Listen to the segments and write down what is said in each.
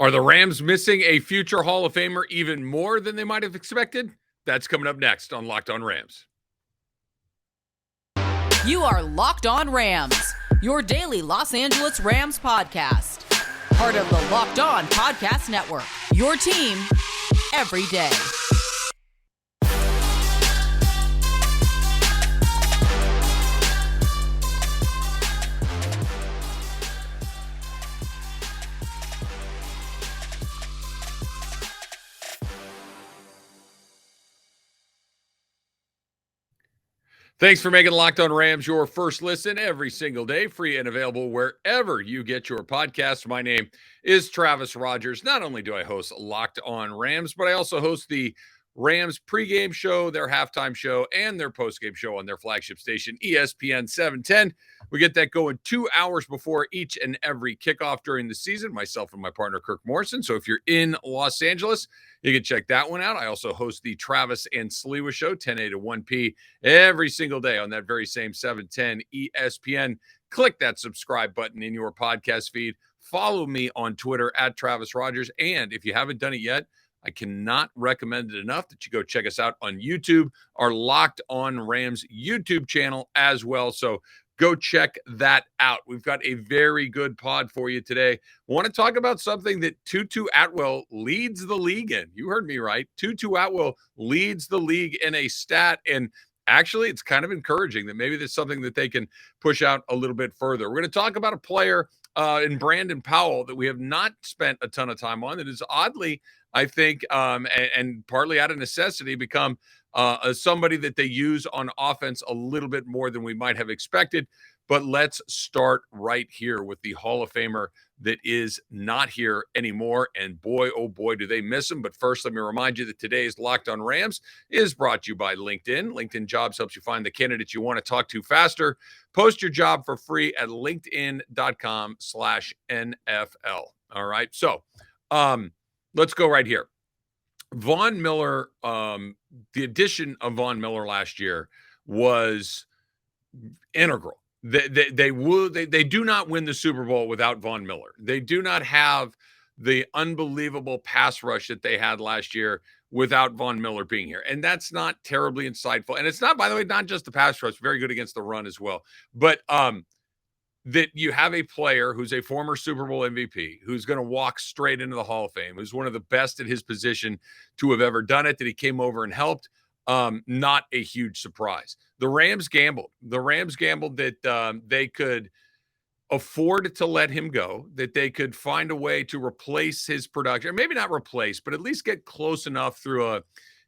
Are the Rams missing a future Hall of Famer even more than they might have expected? That's coming up next on Locked On Rams. You are Locked On Rams, your daily Los Angeles Rams podcast. Part of the Locked On Podcast Network, your team every day. Thanks for making Locked On Rams your first listen every single day, free and available wherever you get your podcasts. My name is Travis Rogers. Not only do I host Locked On Rams, but I also host the Rams pregame show, their halftime show, and their postgame show on their flagship station, ESPN 710. We get that going 2 hours before each and every kickoff during the season, myself and my partner, Kirk Morrison. So if you're in Los Angeles, you can check that one out. I also host the Travis and Sliwa show, 10A to 1P, every single day on that very same 710 ESPN. Click that subscribe button in your podcast feed. Follow me on Twitter at Travis Rogers. And if you haven't done it yet, I cannot recommend it enough that you go check us out on YouTube, our Locked On Rams YouTube channel as well. So go check that out. We've got a very good pod for you today. I want to talk about something that Tutu Atwell leads the league in. You heard me right. Tutu Atwell leads the league in a stat, and actually it's kind of encouraging that maybe there's something that they can push out a little bit further. We're going to talk about a player in Brandon Powell that we have not spent a ton of time on that is oddly, I think, and partly out of necessity, become somebody that they use on offense a little bit more than we might have expected. But let's start right here with the Hall of Famer that is not here anymore. And boy, oh boy, do they miss him. But first, let me remind you that today's Locked On Rams is brought to you by LinkedIn. LinkedIn Jobs helps you find the candidate you want to talk to faster. Post your job for free at linkedin.com/NFL. All right. So let's go right here. Von Miller, the addition of Von Miller last year was integral. They do not win the Super Bowl without Von Miller. They do not have the unbelievable pass rush that they had last year without Von Miller being here. And that's not terribly insightful. And it's not, by the way, not just the pass rush, very good against the run as well. But that you have a player who's a former Super Bowl MVP, who's going to walk straight into the Hall of Fame, who's one of the best at his position to have ever done it, that he came over and helped. Not a huge surprise. The Rams gambled. The Rams gambled that they could afford to let him go, that they could find a way to replace his production, or maybe not replace, but at least get close enough through a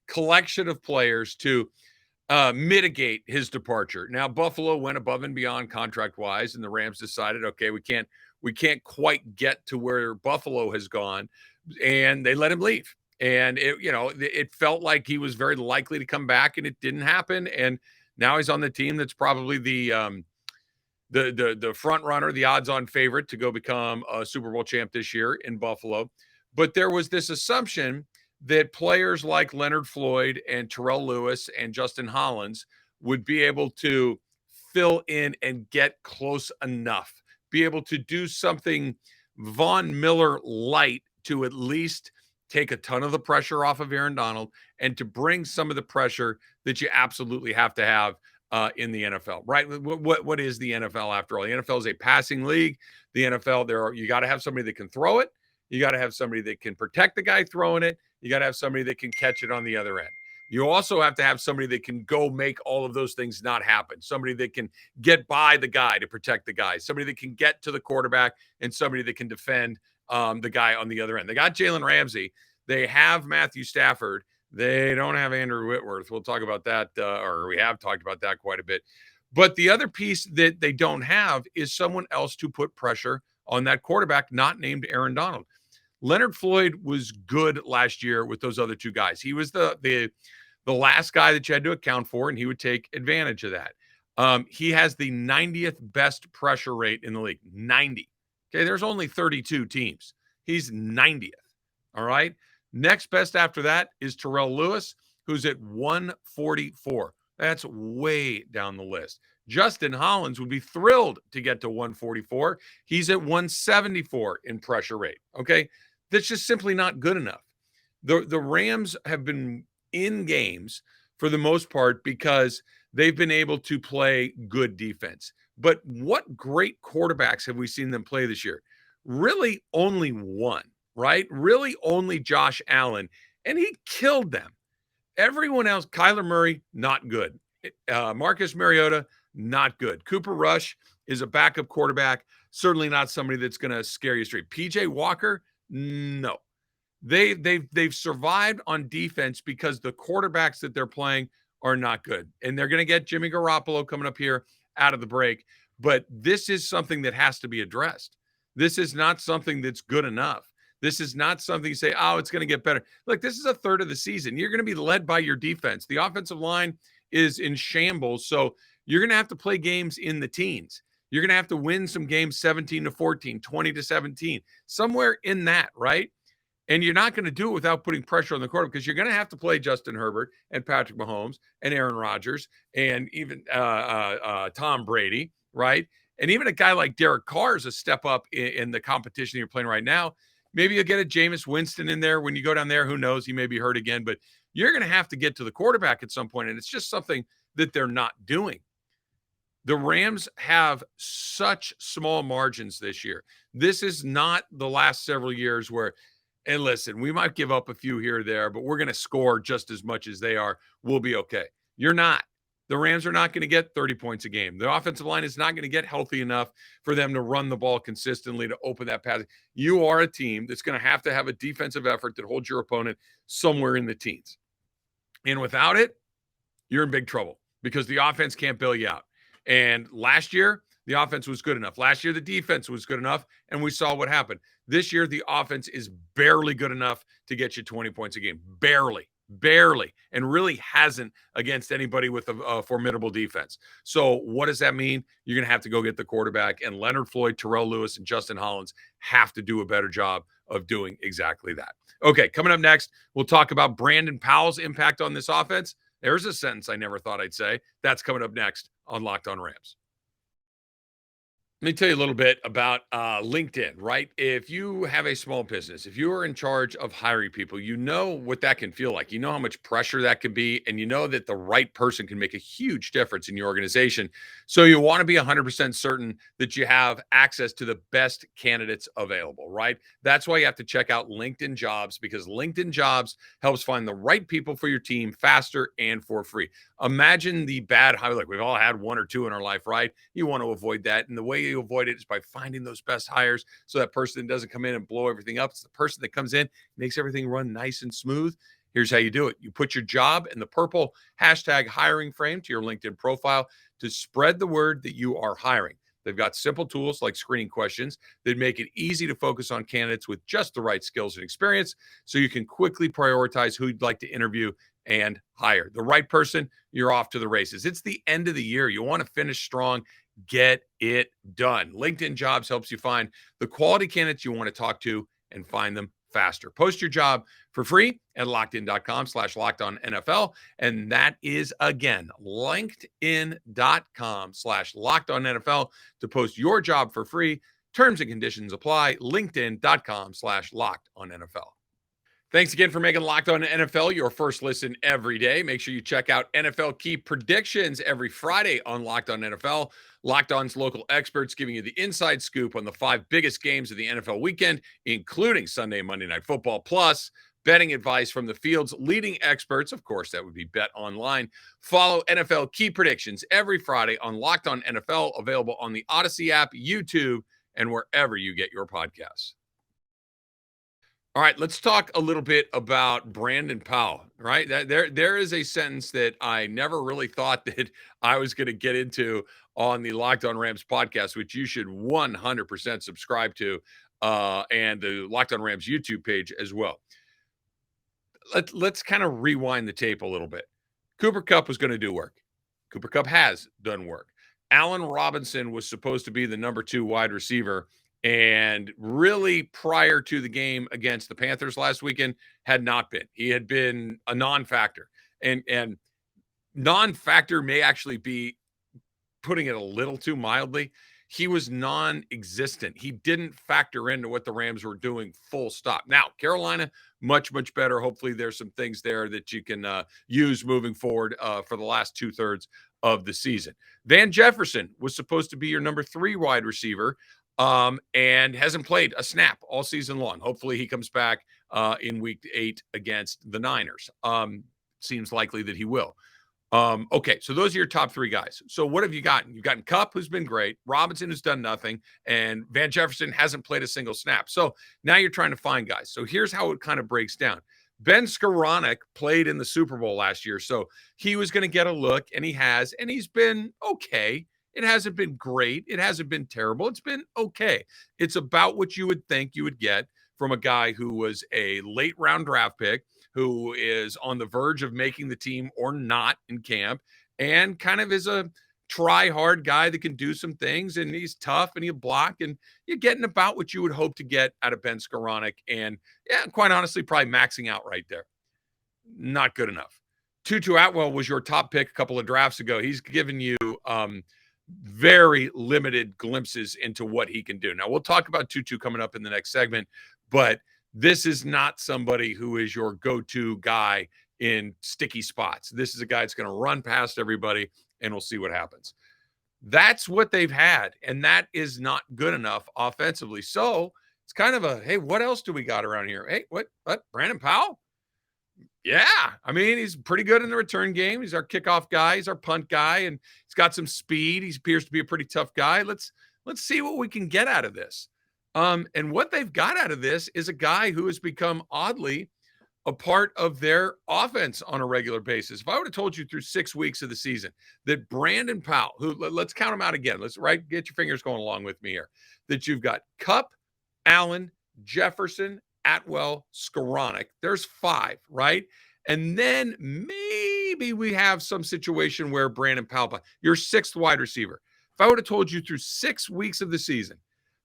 collection of players to mitigate his departure. Now, Buffalo went above and beyond contract-wise, and the Rams decided, okay, we can't quite get to where Buffalo has gone, and they let him leave. And it felt like he was very likely to come back, and it didn't happen. And now he's on the team that's probably the front runner, the odds-on favorite to go become a Super Bowl champ this year in Buffalo. But there was this assumption that players like Leonard Floyd and Terrell Lewis and Justin Hollins would be able to fill in and get close enough, be able to do something Von Miller light to at least take a ton of the pressure off of Aaron Donald and to bring some of the pressure that you absolutely have to have in the NFL, right? What is the NFL after all? The NFL is a passing league. The NFL, you got to have somebody that can throw it. You got to have somebody that can protect the guy throwing it. You got to have somebody that can catch it on the other end. You also have to have somebody that can go make all of those things not happen. Somebody that can get by the guy to protect the guy. Somebody that can get to the quarterback, and somebody that can defend the guy on the other end. They got Jalen Ramsey. They have Matthew Stafford. They don't have Andrew Whitworth. We'll talk about that, or we have talked about that quite a bit. But the other piece that they don't have is someone else to put pressure on that quarterback, not named Aaron Donald. Leonard Floyd was good last year with those other two guys. He was the last guy that you had to account for, and he would take advantage of that. He has the 90th best pressure rate in the league. 90. Okay, there's only 32 teams. He's 90th. All right. Next best after that is Terrell Lewis, who's at 144. That's way down the list. Justin Hollins would be thrilled to get to 144. He's at 174 in pressure rate. Okay. that's just simply not good enough. The Rams have been in games for the most part because they've been able to play good defense. But what great quarterbacks have we seen them play this year? Really only one, right? Really only Josh Allen, and he killed them. Everyone else, Kyler Murray, not good. Marcus Mariota, not good. Cooper Rush is a backup quarterback, certainly not somebody that's going to scare you straight. PJ Walker, no. They've survived on defense because the quarterbacks that they're playing are not good. And they're going to get Jimmy Garoppolo coming up here out of the break. But this is something that has to be addressed. This is not something that's good enough. This is not something you say, oh, it's going to get better. Look, this is a third of the season. You're going to be led by your defense. The offensive line is in shambles. So you're going to have to play games in the teens. You're going to have to win some games 17-14, 20-17, somewhere in that, right? And you're not going to do it without putting pressure on the quarterback because you're going to have to play Justin Herbert and Patrick Mahomes and Aaron Rodgers and even Tom Brady, right? And even a guy like Derek Carr is a step up in the competition you're playing right now. Maybe you'll get a Jameis Winston in there when you go down there. Who knows? He may be hurt again, but you're going to have to get to the quarterback at some point, and it's just something that they're not doing. The Rams have such small margins this year. This is not the last several years where, and listen, we might give up a few here or there, but we're going to score just as much as they are. We'll be okay. You're not. The Rams are not going to get 30 points a game. The offensive line is not going to get healthy enough for them to run the ball consistently to open that pass. You are a team that's going to have a defensive effort that holds your opponent somewhere in the teens. And without it, you're in big trouble because the offense can't bail you out. And last year, the offense was good enough. Last year, the defense was good enough, and we saw what happened. This year, the offense is barely good enough to get you 20 points a game. Barely, and really hasn't against anybody with a formidable defense. So what does that mean? You're going to have to go get the quarterback, and Leonard Floyd, Terrell Lewis, and Justin Hollins have to do a better job of doing exactly that. Okay, coming up next, we'll talk about Brandon Powell's impact on this offense. There's a sentence I never thought I'd say. That's coming up next on Locked On Rams. Let me tell you a little bit about LinkedIn, right? If you have a small business, if you are in charge of hiring people, you know what that can feel like. You know how much pressure that can be, and you know that the right person can make a huge difference in your organization. So you want to be 100% certain that you have access to the best candidates available, right? That's why you have to check out LinkedIn Jobs, because LinkedIn Jobs helps find the right people for your team faster and for free. Imagine the bad hire. Like, we've all had one or two in our life, right? You want to avoid that. And the way you avoid it is by finding those best hires so that person doesn't come in and blow everything up. It's the person that comes in, makes everything run nice and smooth. Here's how you do it. You put your job in the purple hashtag hiring frame to your LinkedIn profile to spread the word that you are hiring. They've got simple tools like screening questions that make it easy to focus on candidates with just the right skills and experience so you can quickly prioritize who you'd like to interview and hire. The right person, you're off to the races. It's the end of the year. You want to finish strong. Get it done. LinkedIn Jobs helps you find the quality candidates you want to talk to and find them faster. Post your job for free at LockedIn.com/LockedOnNFL. And that is, again, LinkedIn.com/LockedOnNFL to post your job for free. Terms and conditions apply. LinkedIn.com/LockedOnNFL. Thanks again for making Locked On NFL your first listen every day. Make sure you check out NFL Key Predictions every Friday on Locked On NFL. Locked On's local experts giving you the inside scoop on the 5 biggest games of the NFL weekend, including Sunday and Monday Night Football, plus betting advice from the field's leading experts. Of course, that would be BetOnline. Follow NFL Key Predictions every Friday on Locked On NFL, available on the Odyssey app, YouTube, and wherever you get your podcasts. All right, let's talk a little bit about Brandon Powell, right? There is a sentence that I never really thought that I was going to get into on the Locked On Rams podcast, which you should 100% subscribe to, and the Locked On Rams YouTube page as well. Let's kind of rewind the tape a little bit. Cooper Kupp was going to do work. Cooper Kupp has done work. Allen Robinson was supposed to be the number 2 wide receiver, and really prior to the game against the Panthers last weekend had not been. He had been a non-factor, and non-factor may actually be putting it a little too mildly. he was non-existent. He didn't factor into what the Rams were doing, full stop. Now, Carolina, much, much better. Hopefully there's some things there that you can use moving forward for the last 2/3 of the season. Van Jefferson was supposed to be your number 3 wide receiver and hasn't played a snap all season long. Hopefully he comes back in week 8 against the Niners. Seems likely that he will. Okay, so those are your top 3 guys. So what have you gotten? You've gotten Kupp, who's been great, Robinson, who's done nothing, and Van Jefferson hasn't played a single snap. So now you're trying to find guys. So here's how it kind of breaks down. Ben Skoranek played in the Super Bowl last year, so he was going to get a look, and he has, and he's been okay. It hasn't been great. It hasn't been terrible. It's been okay. It's about what you would think you would get from a guy who was a late round draft pick, who is on the verge of making the team or not in camp, and kind of is a try-hard guy that can do some things, and he's tough, and he'll block, and you're getting about what you would hope to get out of Ben Skoranek, and yeah, quite honestly, probably maxing out right there. Not good enough. Tutu Atwell was your top pick a couple of drafts ago. He's given you very limited glimpses into what he can do. Now, we'll talk about Tutu coming up in the next segment, but this is not somebody who is your go-to guy in sticky spots. This is a guy that's going to run past everybody, and we'll see what happens. That's what they've had, and that is not good enough offensively. So it's kind of a, hey, what else do we got around here? Hey, what? Brandon Powell? Yeah, I mean, he's pretty good in the return game. He's our kickoff guy. He's our punt guy, and he's got some speed. He appears to be a pretty tough guy. Let's see what we can get out of this. And what they've got out of this is a guy who has become oddly a part of their offense on a regular basis. If I would have told you through 6 weeks of the season that Brandon Powell, who let's count him out again. Let's get your fingers going along with me here. That you've got Kupp, Allen, Jefferson, Atwell, Skoranek. There's 5, right? And then maybe we have some situation where Brandon Powell, your 6th wide receiver. If I would have told you through 6 weeks of the season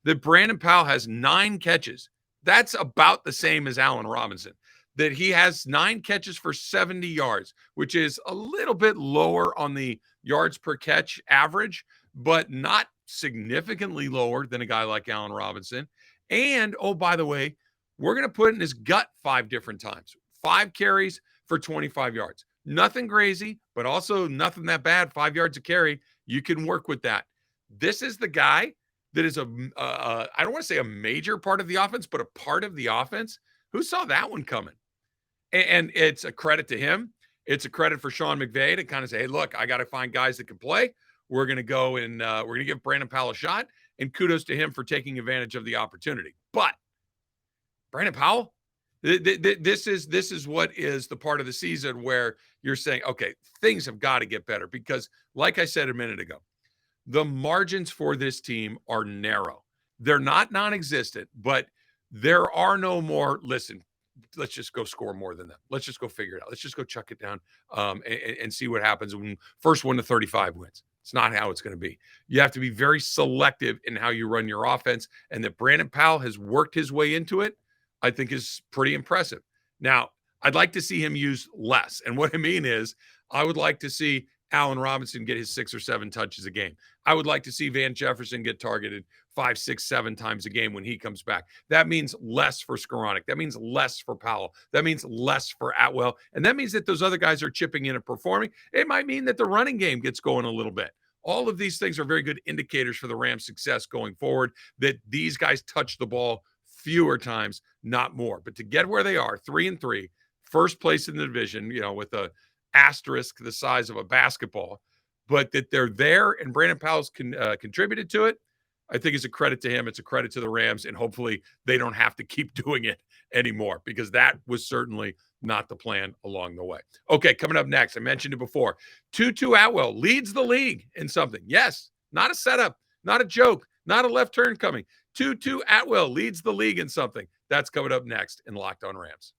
that Brandon Powell has 9 catches, that's about the same as Allen Robinson. That he has 9 catches for 70 yards, which is a little bit lower on the yards per catch average, but not significantly lower than a guy like Allen Robinson. And, oh, by the way, we're going to put it in his gut 5 different times. 5 carries for 25 yards. Nothing crazy, but also nothing that bad. 5 yards a carry. You can work with that. This is the guy that is I don't want to say a major part of the offense, but a part of the offense. Who saw that one coming? And it's a credit to him. It's a credit for Sean McVay to kind of say, hey, look, I got to find guys that can play. We're going to go and we're going to give Brandon Powell a shot. And kudos to him for taking advantage of the opportunity. But Brandon Powell, this is what is the part of the season where you're saying, okay, things have got to get better. Because like I said a minute ago, the margins for this team are narrow. They're not non-existent, but there are no more, listen, let's just go score more than them. Let's just go figure it out. Let's just go chuck it down and see what happens when first 1 to 35 wins. It's not how it's going to be. You have to be very selective in how you run your offense, and that Brandon Powell has worked his way into it, I think is pretty impressive. Now, I'd like to see him use less. And what I mean is I would like to see Allen Robinson get his 6 or 7 touches a game. I would like to see Van Jefferson get targeted 5, 6, 7 times a game when he comes back. That means less for Skoranek. That means less for Powell. That means less for Atwell. And that means that those other guys are chipping in and performing. It might mean that the running game gets going a little bit. All of these things are very good indicators for the Rams' success going forward, that these guys touch the ball fewer times, not more. But to get where they are, 3-3, first place in the division, with a asterisk the size of a basketball, but that they're there and Brandon Powell's contributed to it, I think is a credit to him. It's a credit to the Rams, and hopefully they don't have to keep doing it anymore, because that was certainly not the plan along the way. Okay, coming up next, I mentioned it before, Tutu Atwell leads the league in something. Yes, not a setup, not a joke, not a left turn coming. Tutu Atwell leads the league in something. That's coming up next in Locked On Rams.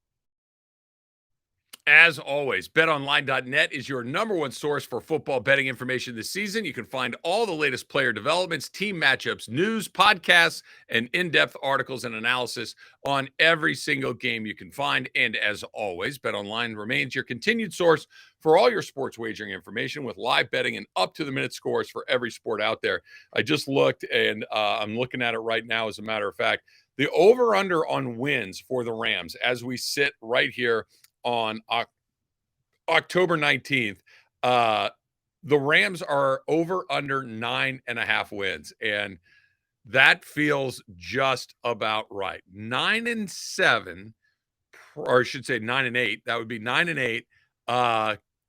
As always, betonline.net is your number one source for football betting information this season. You can find all the latest player developments, team matchups, news, podcasts, and in-depth articles and analysis on every single game you can find. And as always, BetOnline remains your continued source for all your sports wagering information with live betting and up-to-the-minute scores for every sport out there. I just looked, and I'm looking at it right now, as a matter of fact. The over-under on wins for the Rams as we sit right here on October 19th, the Rams are over under 9.5 wins. And that feels just about right. 9-7, or I should say 9-8. That would be 9-8.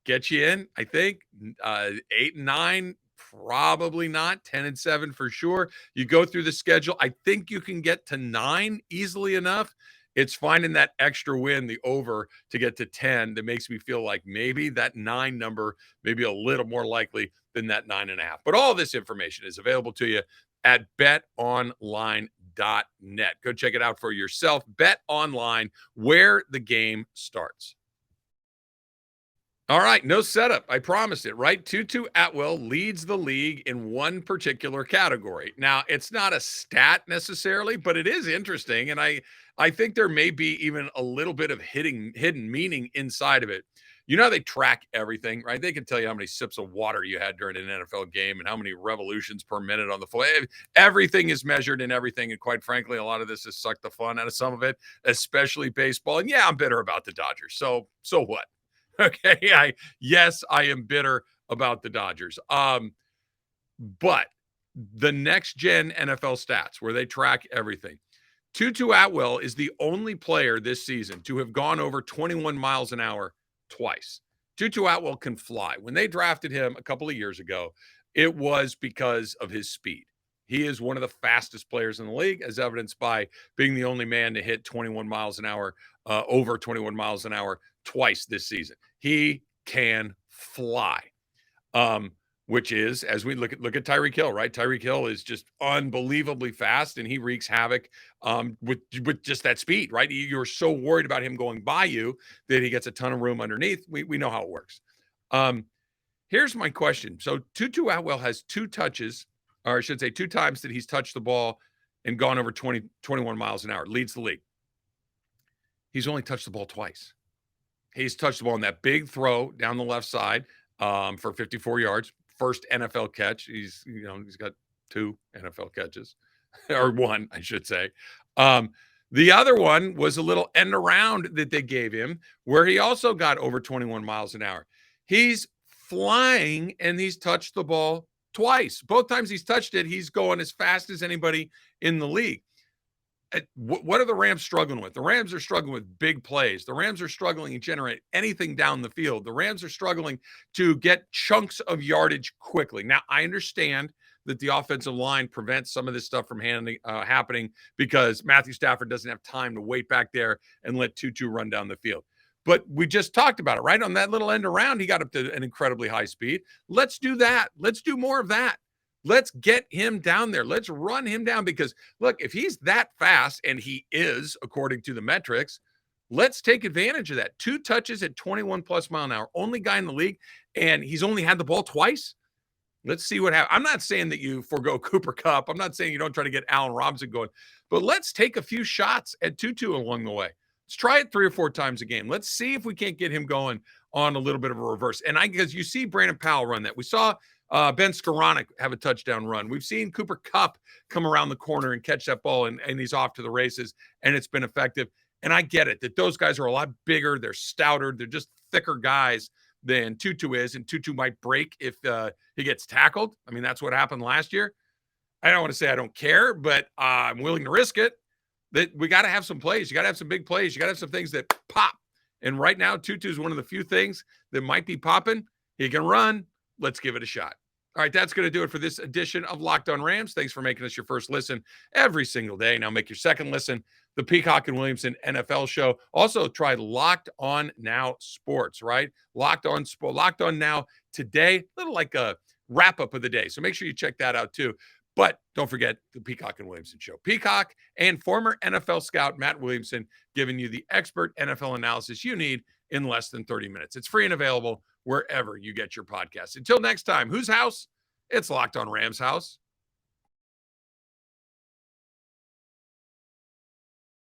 Get you in, I think. 8-9, probably not. 10-7 for sure. You go through the schedule. I think you can get to 9 easily enough. It's finding that extra win, the over, to get to 10 that makes me feel like maybe that 9 number may be a little more likely than that 9.5. But all this information is available to you at betonline.net. Go check it out for yourself. BetOnline, where the game starts. All right, no setup. I promised it, right? Tutu Atwell leads the league in one particular category. Now, it's not a stat necessarily, but it is interesting, and I think there may be even a little bit of hidden meaning inside of it. You know how they track everything, right? They can tell you how many sips of water you had during an NFL game and how many revolutions per minute on the floor. Everything is measured in everything, and quite frankly, a lot of this has sucked the fun out of some of it, especially baseball. And yeah, I'm bitter about the Dodgers. So what? Okay, I am bitter about the Dodgers. But the NexGen NFL stats, where they track everything, Tutu Atwell is the only player this season to have gone over 21 miles an hour twice. Tutu Atwell can fly. When they drafted him a couple of years ago, it was because of his speed. He is one of the fastest players in the league, as evidenced by being the only man to hit 21 miles an hour, over 21 miles an hour twice this season. He can fly, which is, as we look at Tyreek Hill, right? Tyreek Hill is just unbelievably fast, and he wreaks havoc with just that speed, right? You're so worried about him going by you that he gets a ton of room underneath. We know how it works. Here's my question. So Tutu Atwell has 2 touches, or I should say 2 times that he's touched the ball and gone over 21 miles an hour, leads the league. He's only touched the ball twice. He's touched the ball on that big throw down the left side for 54 yards. First NFL catch. He's got 2 NFL catches, or 1, I should say. The other one was a little end around that they gave him where he also got over 21 miles an hour. He's flying, and he's touched the ball twice. Both times he's touched it, he's going as fast as anybody in the league. What are the Rams struggling with? The Rams are struggling with big plays. The Rams are struggling to generate anything down the field. The Rams are struggling to get chunks of yardage quickly. Now, I understand that the offensive line prevents some of this stuff from happening because Matthew Stafford doesn't have time to wait back there and let Tutu run down the field. But we just talked about it, right? On that little end around, he got up to an incredibly high speed. Let's do that. Let's do more of that. Let's get him down there. Let's run him down because, look, if he's that fast, and he is, according to the metrics, let's take advantage of that. 2 touches at 21+ mile an hour, only guy in the league, and he's only had the ball twice. Let's see what happens. I'm not saying that you forego Cooper Kupp. I'm not saying you don't try to get Allen Robinson going, but let's take a few shots at Tutu along the way. Let's try it 3 or 4 times a game. Let's see if we can't get him going on a little bit of a reverse. And because you see Brandon Powell run that. We saw Ben Skoranek have a touchdown run. We've seen Cooper Kupp come around the corner and catch that ball, and he's off to the races, and it's been effective. And I get it that those guys are a lot bigger. They're stouter. They're just thicker guys than Tutu is, and Tutu might break if he gets tackled. I mean, that's what happened last year. I don't want to say I don't care, but I'm willing to risk it. That we got to have some plays. You got to have some big plays. You got to have some things that pop. And right now, Tutu is one of the few things that might be popping. He can run. Let's give it a shot. All right, that's going to do it for this edition of Locked On Rams. Thanks for making us your first listen every single day. Now make your second listen, the Peacock and Williamson NFL show. Also try Locked On Now Sports, right? Locked On Now today, a little like a wrap-up of the day. So make sure you check that out too. But don't forget the Peacock and Williamson show. Peacock and former NFL scout Matt Williamson giving you the expert NFL analysis you need in less than 30 minutes. It's free and available wherever you get your podcasts. Until next time, whose house? It's Locked On Rams house.